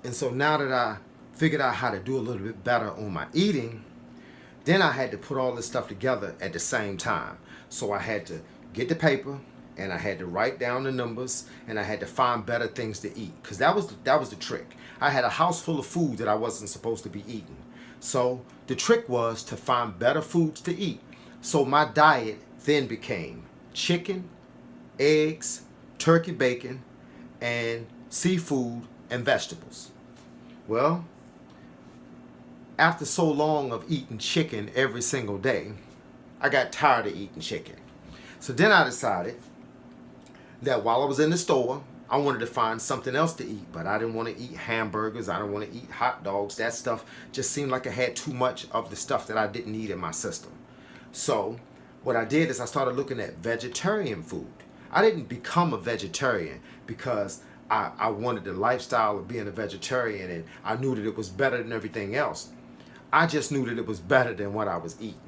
And so now that I figured out how to do a little bit better on my eating, then I had to put all this stuff together at the same time. So I had to get the paper and I had to write down the numbers and I had to find better things to eat because that was the trick. I had a house full of food that I wasn't supposed to be eating. So the trick was to find better foods to eat. So my diet then became chicken, eggs, turkey bacon, and seafood and vegetables. Well, after so long of eating chicken every single day, I got tired of eating chicken. So then I decided that while I was in the store, I wanted to find something else to eat, but I didn't want to eat hamburgers. I didn't want to eat hot dogs. That stuff just seemed like I had too much of the stuff that I didn't need in my system. So what I did is I started looking at vegetarian food. I didn't become a vegetarian because I wanted the lifestyle of being a vegetarian and I knew that it was better than everything else. I just knew that it was better than what I was eating.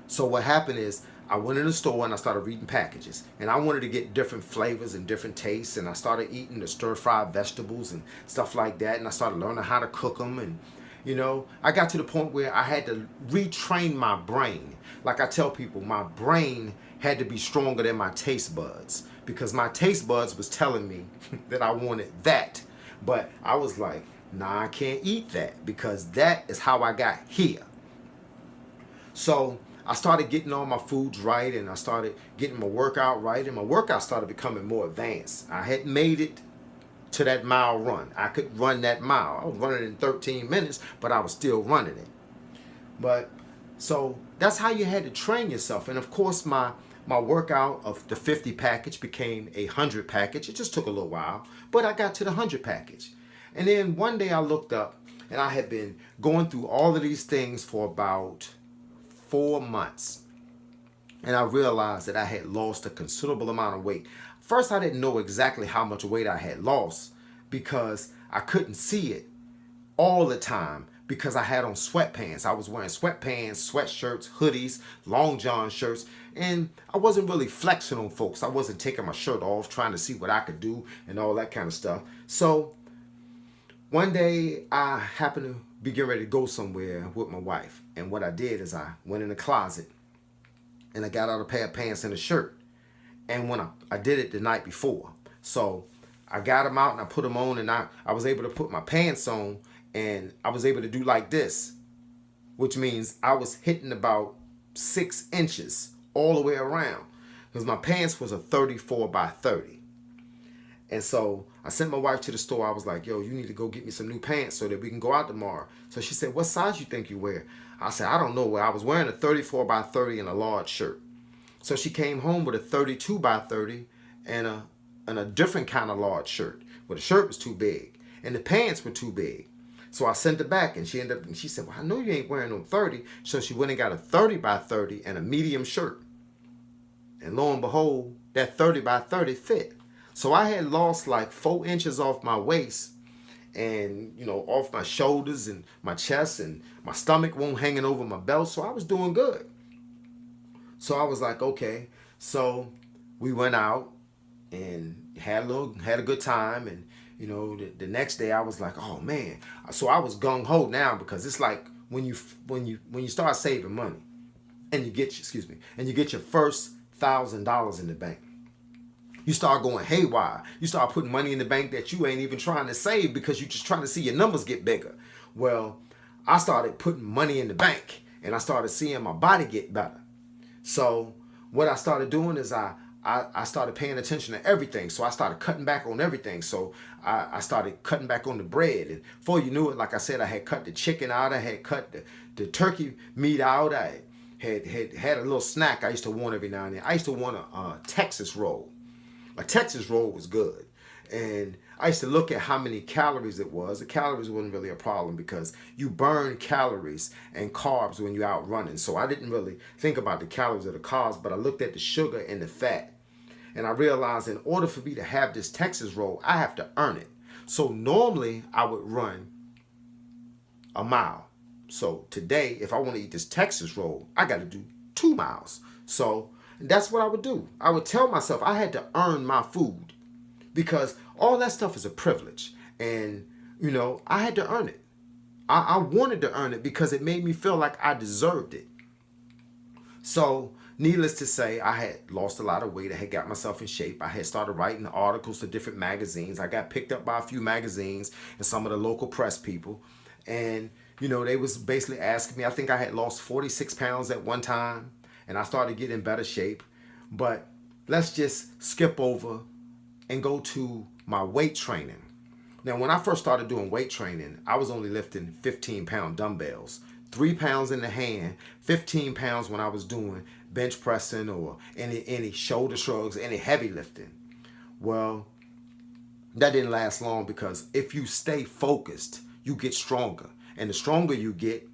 So what happened is I went in the store and I started reading packages. And I wanted to get different flavors and different tastes. And I started eating the stir-fried vegetables and stuff like that. And I started learning how to cook them. And, I got to the point where I had to retrain my brain. Like I tell people, my brain had to be stronger than my taste buds. Because my taste buds was telling me that I wanted that. But I was like, nah, I can't eat that because that is how I got here. So I started getting all my foods right and I started getting my workout right and my workout started becoming more advanced. I had made it to that mile run. I could run that mile. I was running in 13 minutes, but I was still running it. But so that's how you had to train yourself. And of course, my workout of the 50 package became a 100 package. It just took a little while, but I got to the 100 package. And then one day I looked up and I had been going through all of these things for about 4 months. And I realized that I had lost a considerable amount of weight. First, I didn't know exactly how much weight I had lost because I couldn't see it all the time because I had on sweatpants. I was wearing sweatpants, sweatshirts, hoodies, long john shirts, and I wasn't really flexing on folks. I wasn't taking my shirt off, trying to see what I could do and all that kind of stuff. So one day I happened to be getting ready to go somewhere with my wife. And what I did is I went in the closet and I got out a pair of pants and a shirt. And when I did it the night before. So I got them out and I put them on and I was able to put my pants on and I was able to do like this, which means I was hitting about 6 inches all the way around because my pants was a 34 by 30. And so I sent my wife to the store. I was like, yo, you need to go get me some new pants so that we can go out tomorrow. So she said, what size you think you wear? I said, I don't know. I was wearing a 34 by 30 and a large shirt. So she came home with a 32 by 30 and a different kind of large shirt. Well, the shirt was too big and the pants were too big. So I sent it back and she said, well, I know you ain't wearing no 30. So she went and got a 30 by 30 and a medium shirt. And lo and behold, that 30 by 30 fit. So I had lost like 4 inches off my waist and, off my shoulders and my chest and my stomach won't hanging over my belt. So I was doing good. So I was like, okay. So we went out and had a good time. And, the next day I was like, oh man. So I was gung ho now because it's like when you start saving money and you get your first $1,000 in the bank. You start going haywire. You start putting money in the bank that you ain't even trying to save because you're just trying to see your numbers get bigger. Well, I started putting money in the bank and I started seeing my body get better. So what I started doing is I started paying attention to everything. So I started cutting back on everything. So I started cutting back on the bread. And before you knew it, like I said, I had cut the chicken out. I had cut the turkey meat out. I had a little snack I used to want every now and then. I used to want a Texas roll. A Texas roll was good. And I used to look at how many calories it was. The calories wasn't really a problem because you burn calories and carbs when you're out running. So I didn't really think about the calories or the carbs, but I looked at the sugar and the fat. And I realized in order for me to have this Texas roll, I have to earn it. So normally I would run a mile. So today, if I want to eat this Texas roll, I got to do 2 miles. So that's what I would do. I would tell myself I had to earn my food because all that stuff is a privilege. And, you know, I had to earn it. I wanted to earn it because it made me feel like I deserved it. So, needless to say, I had lost a lot of weight. I had got myself in shape. I had started writing articles to different magazines. I got picked up by a few magazines and some of the local press people. And, you know, they was basically asking me, I think I had lost 46 pounds at one time. And I started getting in better shape. But let's just skip over and go to my weight training. Now, when I first started doing weight training, I was only lifting 15-pound dumbbells, 3 pounds in the hand, 15 pounds when I was doing bench pressing or any shoulder shrugs, any heavy lifting. Well, that didn't last long because if you stay focused, you get stronger. And the stronger you get,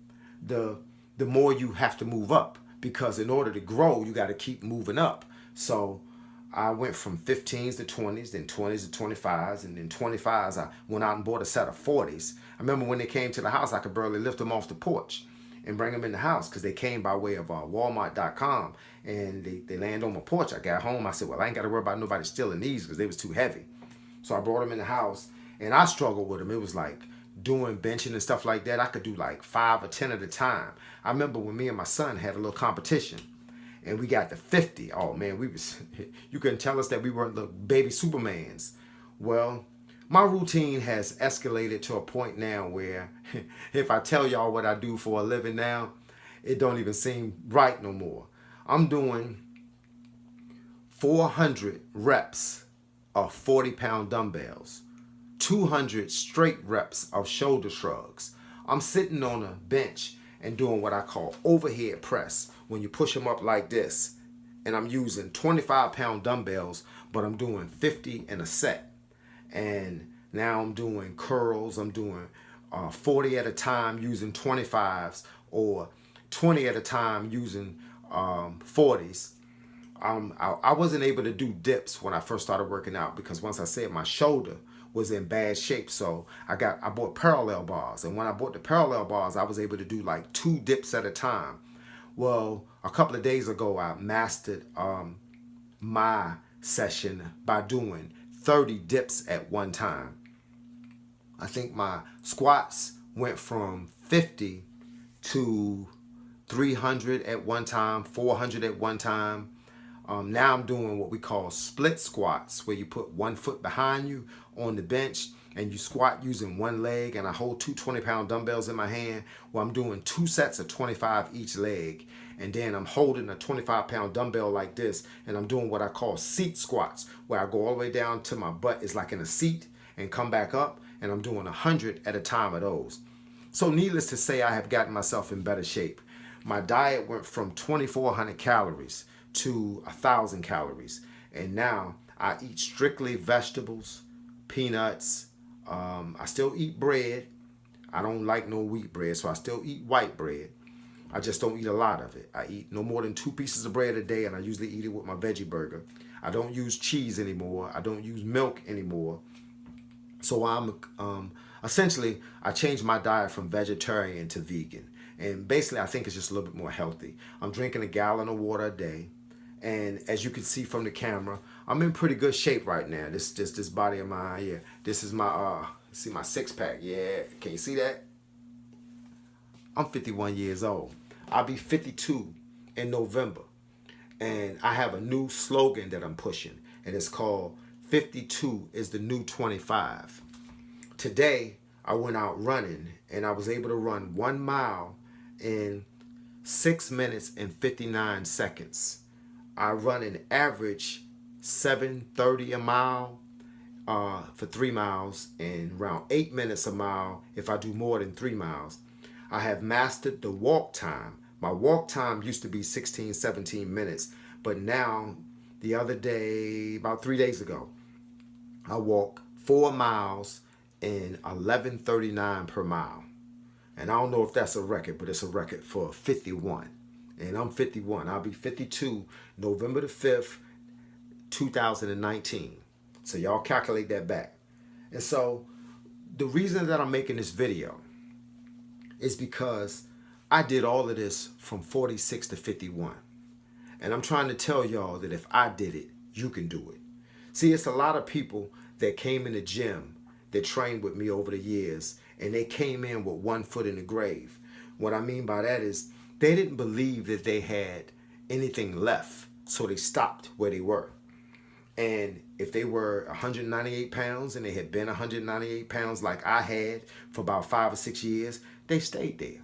the more you have to move up. Because in order to grow, you got to keep moving up. So I went from 15s to 20s, then 20s to 25s, and then 25s I went out and bought a set of 40s. I remember when they came to the house, I could barely lift them off the porch and bring them in the house because they came by way of Walmart.com, and they land on my porch. I got home, I said, well, I ain't got to worry about nobody stealing these because they was too heavy. So I brought them in the house, and I struggled with them. It was like doing benching and stuff like that. I could do like 5 or 10 at a time. I remember when me and my son had a little competition, and we got to 50. Oh man, you couldn't tell us that we weren't the baby Supermans. Well, my routine has escalated to a point now where if I tell y'all what I do for a living now, it don't even seem right no more. I'm doing 400 reps of 40-pound dumbbells, 200 straight reps of shoulder shrugs. I'm sitting on a bench and doing what I call overhead press, when you push them up like this. And I'm using 25-pound dumbbells, but I'm doing 50 in a set. And now I'm doing curls. I'm doing 40 at a time using 25s, or 20 at a time using 40s. I wasn't able to do dips when I first started working out because, once I said, my shoulder was in bad shape. So I bought parallel bars, and when I bought the parallel bars, I was able to do like 2 dips at a time. Well, a couple of days ago, I mastered my session by doing 30 dips at one time. I think my squats went from 50 to 300 at one time, 400 at one time. Now I'm doing what we call split squats, where you put one foot behind you on the bench and you squat using one leg, and I hold 2 20-pound dumbbells in my hand. Well, I'm doing 2 sets of 25 each leg, and then I'm holding a 25-pound dumbbell like this, and I'm doing what I call seat squats, where I go all the way down to my butt is like in a seat and come back up, and I'm doing 100 at a time of those. So needless to say, I have gotten myself in better shape. My diet went from 2,400 calories to 1,000 calories, and now I eat strictly vegetables, peanuts. I still eat bread. I don't like no wheat bread, so I still eat white bread. I just don't eat a lot of it. I eat no more than 2 pieces of bread a day, and I usually eat it with my veggie burger. I don't use cheese anymore. I don't use milk anymore. So I'm essentially, I changed my diet from vegetarian to vegan. And basically, I think it's just a little bit more healthy. I'm drinking a gallon of water a day. And as you can see from the camera, I'm in pretty good shape right now. This body of mine, yeah. This is my, see my 6-pack, yeah. Can you see that? I'm 51 years old. I'll be 52 in November. And I have a new slogan that I'm pushing. And it's called 52 is the new 25. Today, I went out running, and I was able to run 1 mile in 6 minutes and 59 seconds. I run an average 7:30 a mile for 3 miles, and around 8 minutes a mile if I do more than 3 miles. I have mastered the walk time. My walk time used to be 16, 17 minutes, but now, the other day, about 3 days ago, I walked 4 miles in 11:39 per mile. And I don't know if that's a record, but it's a record for 51. And I'm 51. I'll be 52 November the 5th, 2019. So y'all calculate that back. And so the reason that I'm making this video is because I did all of this from 46 to 51. And I'm trying to tell y'all that if I did it, you can do it. See, it's a lot of people that came in the gym that trained with me over the years, and they came in with one foot in the grave. What I mean by that is they didn't believe that they had anything left, so they stopped where they were. And if they were 198 pounds and they had been 198 pounds like I had for about 5 or 6 years, they stayed there.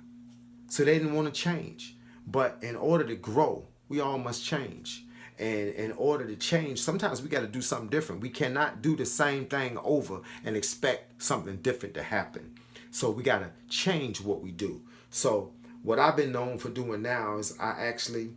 So they didn't want to change. But in order to grow, we all must change. And in order to change, sometimes we got to do something different. We cannot do the same thing over and expect something different to happen. So we got to change what we do. So what I've been known for doing now is I actually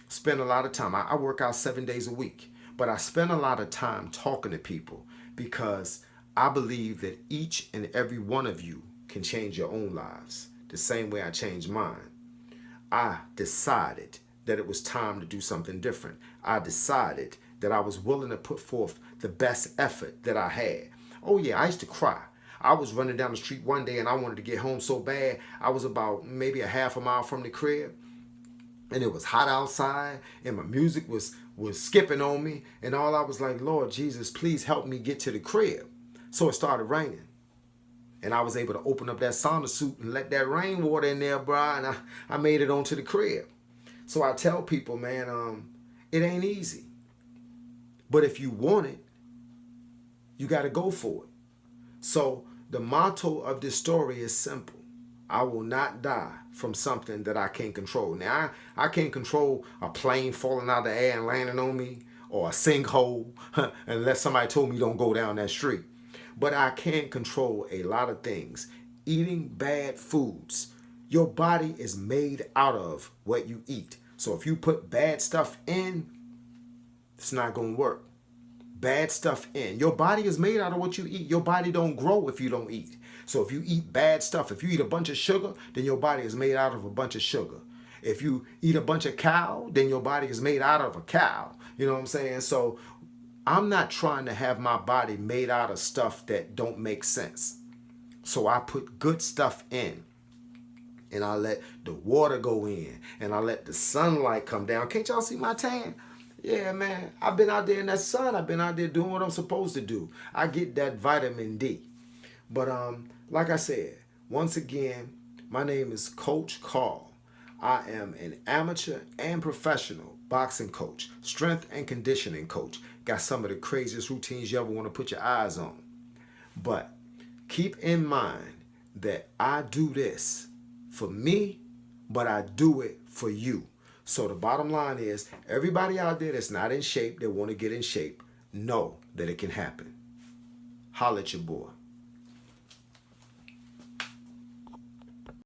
spend a lot of time. I work out 7 days a week, but I spend a lot of time talking to people because I believe that each and every one of you can change your own lives the same way I changed mine. I decided that it was time to do something different. I decided that I was willing to put forth the best effort that I had. Oh yeah, I used to cry. I was running down the street one day and I wanted to get home so bad. I was about maybe a half a mile from the crib, and it was hot outside and my music was skipping on me, and all I was like, Lord Jesus, please help me get to the crib. So it started raining. And I was able to open up that sauna suit and let that rainwater in there, bro. And I made it onto the crib. So I tell people, man, it ain't easy. But if you want it, you got to go for it. So the motto of this story is simple. I will not die from something that I can't control. Now, I can't control a plane falling out of the air and landing on me, or a sinkhole, unless somebody told me don't go down that street. But I can control a lot of things. Eating bad foods. Your body is made out of what you eat. So if you put bad stuff in, it's not going to work. Bad stuff in. Your body is made out of what you eat. Your body don't grow if you don't eat. So if you eat bad stuff, if you eat a bunch of sugar, then your body is made out of a bunch of sugar. If you eat a bunch of cow, then your body is made out of a cow. You know what I'm saying? So I'm not trying to have my body made out of stuff that don't make sense. So I put good stuff in. And I let the water go in. And I let the sunlight come down. Can't y'all see my tan? Yeah, man. I've been out there in that sun. I've been out there doing what I'm supposed to do. I get that vitamin D. But like I said, once again, my name is Coach Carl. I am an amateur and professional boxing coach, strength and conditioning coach. Got some of the craziest routines you ever want to put your eyes on. But keep in mind that I do this for me, but I do it for you. So the bottom line is, everybody out there that's not in shape, that want to get in shape, know that it can happen. Holla at your boy.